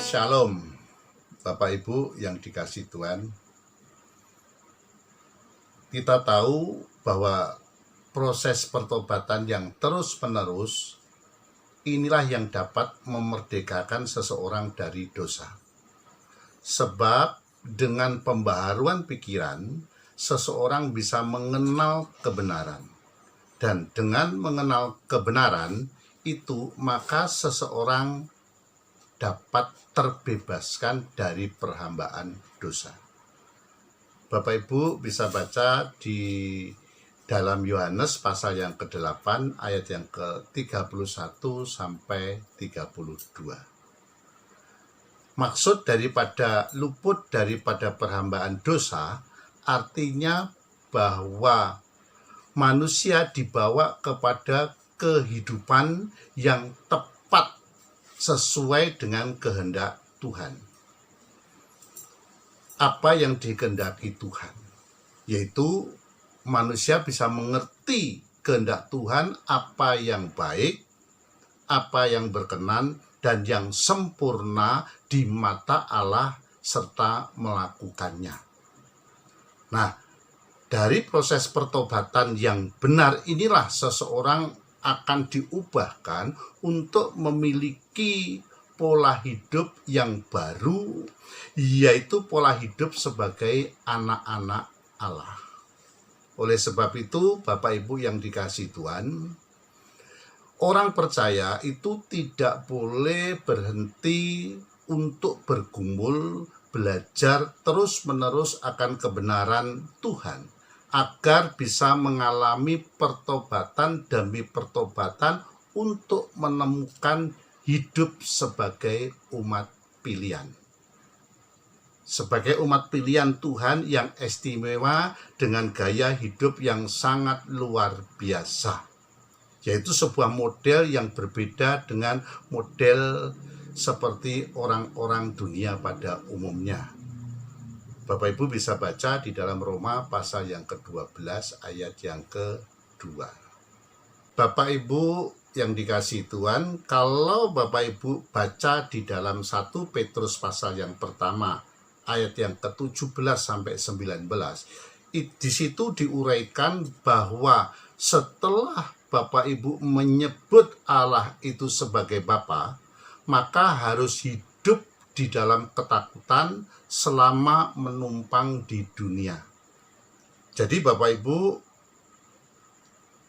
Shalom, Bapak Ibu yang dikasihi Tuhan. Kita tahu bahwa proses pertobatan yang terus-menerus inilah yang dapat memerdekakan seseorang dari dosa. Sebab dengan pembaharuan pikiran, seseorang bisa mengenal kebenaran. Dan dengan mengenal kebenaran itu, maka seseorang dapat terbebaskan dari perhambaan dosa. Bapak Ibu bisa baca di dalam Yohanes pasal yang ke-8 ayat yang ke-31 sampai 32. Maksud daripada luput daripada perhambaan dosa artinya bahwa manusia dibawa kepada kehidupan yang tepat sesuai dengan kehendak Tuhan. Apa yang dikehendaki Tuhan? Yaitu manusia bisa mengerti kehendak Tuhan, apa yang baik, apa yang berkenan, dan yang sempurna di mata Allah serta melakukannya. Nah, dari proses pertobatan yang benar inilah seseorang akan diubahkan untuk memiliki pola hidup yang baru, yaitu pola hidup sebagai anak-anak Allah. Oleh sebab itu, Bapak Ibu yang dikasihi Tuhan, orang percaya itu tidak boleh berhenti untuk bergumul, belajar terus-menerus akan kebenaran Tuhan, agar bisa mengalami pertobatan demi pertobatan untuk menemukan hidup sebagai umat pilihan. Sebagai umat pilihan Tuhan yang istimewa dengan gaya hidup yang sangat luar biasa. Yaitu sebuah model yang berbeda dengan model seperti orang-orang dunia pada umumnya. Bapak Ibu bisa baca di dalam Roma pasal yang ke-12 ayat yang ke-2. Bapak Ibu yang dikasihi Tuhan, kalau Bapak Ibu baca di dalam 1 Petrus pasal yang pertama ayat yang ke-17 sampai 19, di situ diuraikan bahwa setelah Bapak Ibu menyebut Allah itu sebagai Bapa, maka harus hidup di dalam ketakutan selama menumpang di dunia. Jadi Bapak Ibu,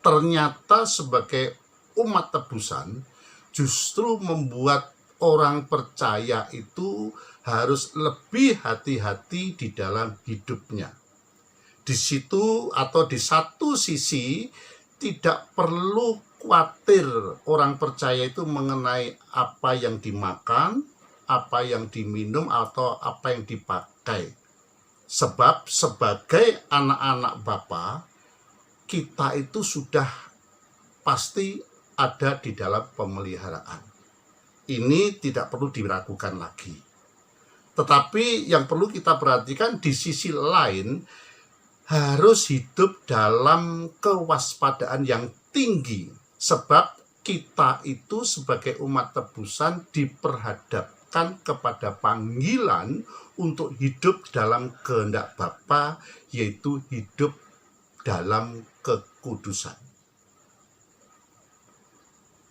ternyata sebagai umat tebusan justru membuat orang percaya itu harus lebih hati-hati di dalam hidupnya. Di situ atau di satu sisi tidak perlu khawatir orang percaya itu mengenai apa yang dimakan, apa yang diminum, atau apa yang dipakai. Sebab sebagai anak-anak Bapa, kita itu sudah pasti ada di dalam pemeliharaan. Ini tidak perlu diragukan lagi. Tetapi yang perlu kita perhatikan di sisi lain, harus hidup dalam kewaspadaan yang tinggi. Sebab kita itu sebagai umat tebusan diperhadapkan kepada panggilan untuk hidup dalam kehendak Bapa, yaitu hidup dalam kekudusan.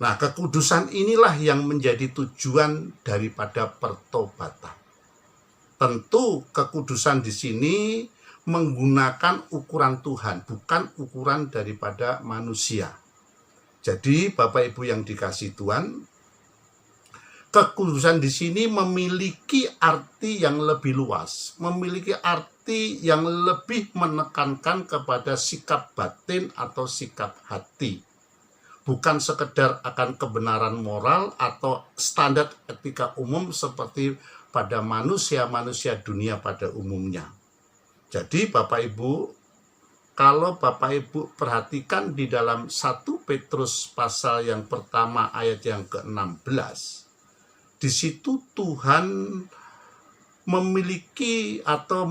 Nah, kekudusan inilah yang menjadi tujuan daripada pertobatan. Tentu kekudusan di sini menggunakan ukuran Tuhan, bukan ukuran daripada manusia. Jadi Bapak Ibu yang dikasihi Tuhan, kekudusan di sini memiliki arti yang lebih luas, memiliki arti yang lebih menekankan kepada sikap batin atau sikap hati. Bukan sekedar akan kebenaran moral atau standar etika umum seperti pada manusia-manusia dunia pada umumnya. Jadi Bapak Ibu, kalau Bapak Ibu perhatikan di dalam 1 Petrus pasal yang pertama ayat yang ke-16, di situ Tuhan memiliki atau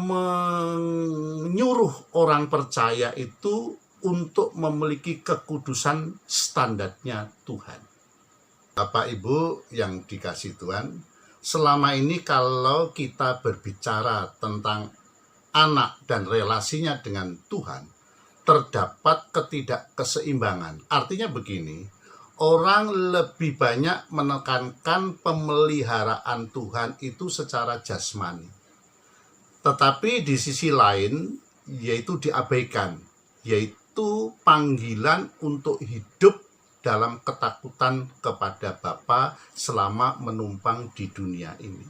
menyuruh orang percaya itu untuk memiliki kekudusan standarnya Tuhan. Bapak Ibu yang dikasihi Tuhan, selama ini kalau kita berbicara tentang anak dan relasinya dengan Tuhan, terdapat ketidakkeseimbangan. Artinya begini, orang lebih banyak menekankan pemeliharaan Tuhan itu secara jasmani. Tetapi di sisi lain, yaitu diabaikan, yaitu panggilan untuk hidup dalam ketakutan kepada Bapa selama menumpang di dunia ini.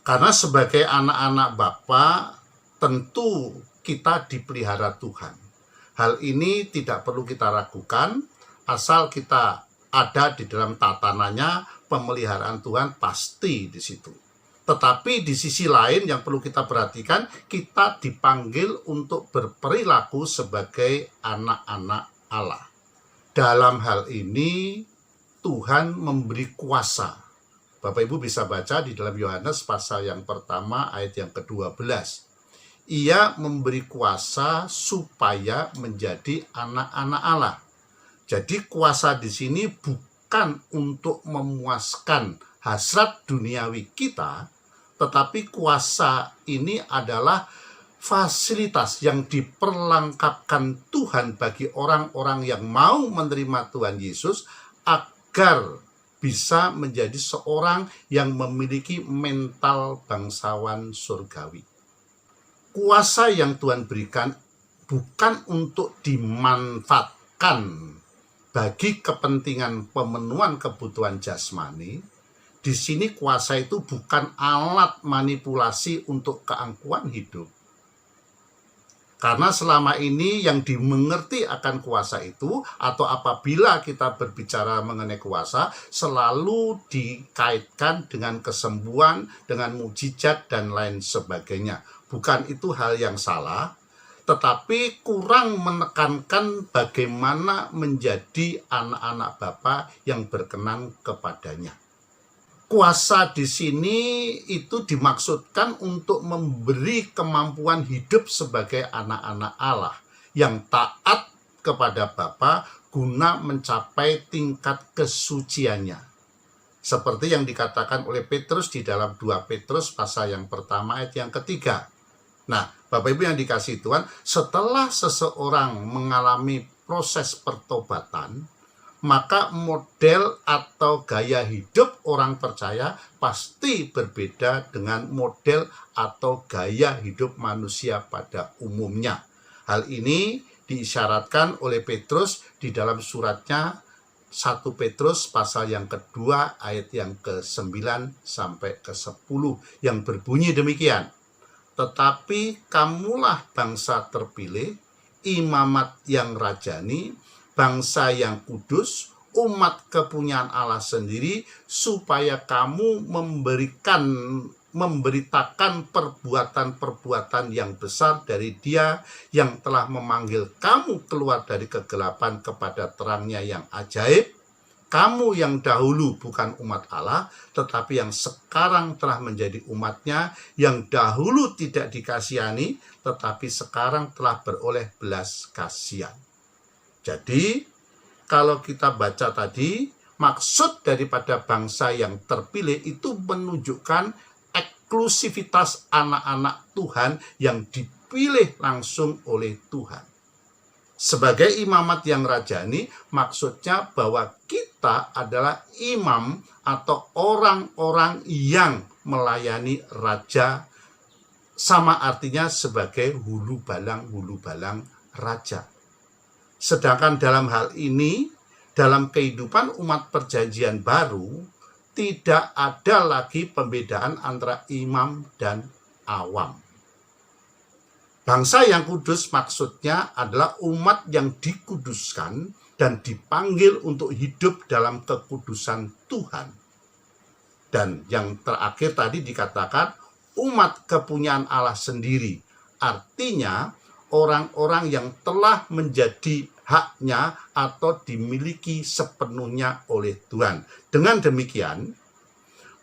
Karena sebagai anak-anak Bapa, tentu kita dipelihara Tuhan. Hal ini tidak perlu kita ragukan, asal kita ada di dalam tatanannya, pemeliharaan Tuhan pasti di situ. Tetapi di sisi lain yang perlu kita perhatikan, kita dipanggil untuk berperilaku sebagai anak-anak Allah. Dalam hal ini, Tuhan memberi kuasa. Bapak Ibu bisa baca di dalam Yohanes pasal yang pertama ayat yang ke-12. Ia memberi kuasa supaya menjadi anak-anak Allah. Jadi kuasa di sini bukan untuk memuaskan hasrat duniawi kita, tetapi kuasa ini adalah fasilitas yang diperlengkapkan Tuhan bagi orang-orang yang mau menerima Tuhan Yesus agar bisa menjadi seorang yang memiliki mental bangsawan surgawi. Kuasa yang Tuhan berikan bukan untuk dimanfaatkan bagi kepentingan pemenuhan kebutuhan jasmani. Di sini kuasa itu bukan alat manipulasi untuk keangkuhan hidup. Karena selama ini yang dimengerti akan kuasa itu, atau apabila kita berbicara mengenai kuasa, selalu dikaitkan dengan kesembuhan, dengan mukjizat, dan lain sebagainya. Bukan itu hal yang salah, tetapi kurang menekankan bagaimana menjadi anak-anak Bapa yang berkenan kepadanya. Kuasa di sini itu dimaksudkan untuk memberi kemampuan hidup sebagai anak-anak Allah yang taat kepada Bapa guna mencapai tingkat kesuciannya. Seperti yang dikatakan oleh Petrus di dalam 2 Petrus pasal yang pertama ayat yang ketiga. Nah, Bapak Ibu yang dikasihi Tuhan, setelah seseorang mengalami proses pertobatan, maka model atau gaya hidup orang percaya pasti berbeda dengan model atau gaya hidup manusia pada umumnya. Hal ini diisyaratkan oleh Petrus di dalam suratnya 1 Petrus pasal yang kedua ayat yang ke-9 sampai ke-10 yang berbunyi demikian. Tetapi kamulah bangsa terpilih, imamat yang rajani, bangsa yang kudus, umat kepunyaan Allah sendiri, supaya kamu memberitakan perbuatan-perbuatan yang besar dari Dia yang telah memanggil kamu keluar dari kegelapan kepada terangnya yang ajaib. Kamu yang dahulu bukan umat Allah, tetapi yang sekarang telah menjadi umatnya, yang dahulu tidak dikasihani, tetapi sekarang telah beroleh belas kasihan. Jadi, kalau kita baca tadi, maksud daripada bangsa yang terpilih itu menunjukkan eksklusivitas anak-anak Tuhan yang dipilih langsung oleh Tuhan. Sebagai imamat yang rajani, maksudnya bahwa kita adalah imam atau orang-orang yang melayani raja, sama artinya sebagai hulu balang raja. Sedangkan dalam hal ini, dalam kehidupan umat perjanjian baru, tidak ada lagi pembedaan antara imam dan awam. Bangsa yang kudus maksudnya adalah umat yang dikuduskan dan dipanggil untuk hidup dalam kekudusan Tuhan. Dan yang terakhir tadi dikatakan umat kepunyaan Allah sendiri. Artinya orang-orang yang telah menjadi haknya atau dimiliki sepenuhnya oleh Tuhan. Dengan demikian,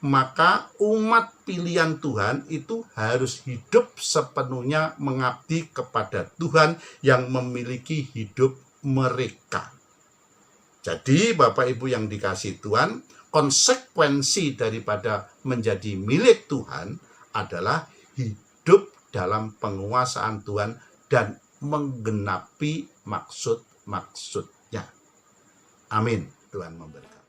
maka umat pilihan Tuhan itu harus hidup sepenuhnya mengabdi kepada Tuhan yang memiliki hidup mereka. Jadi Bapak Ibu yang dikasihi Tuhan, konsekuensi daripada menjadi milik Tuhan adalah hidup dalam penguasaan Tuhan dan menggenapi maksud-maksudnya. Amin. Tuhan memberkati.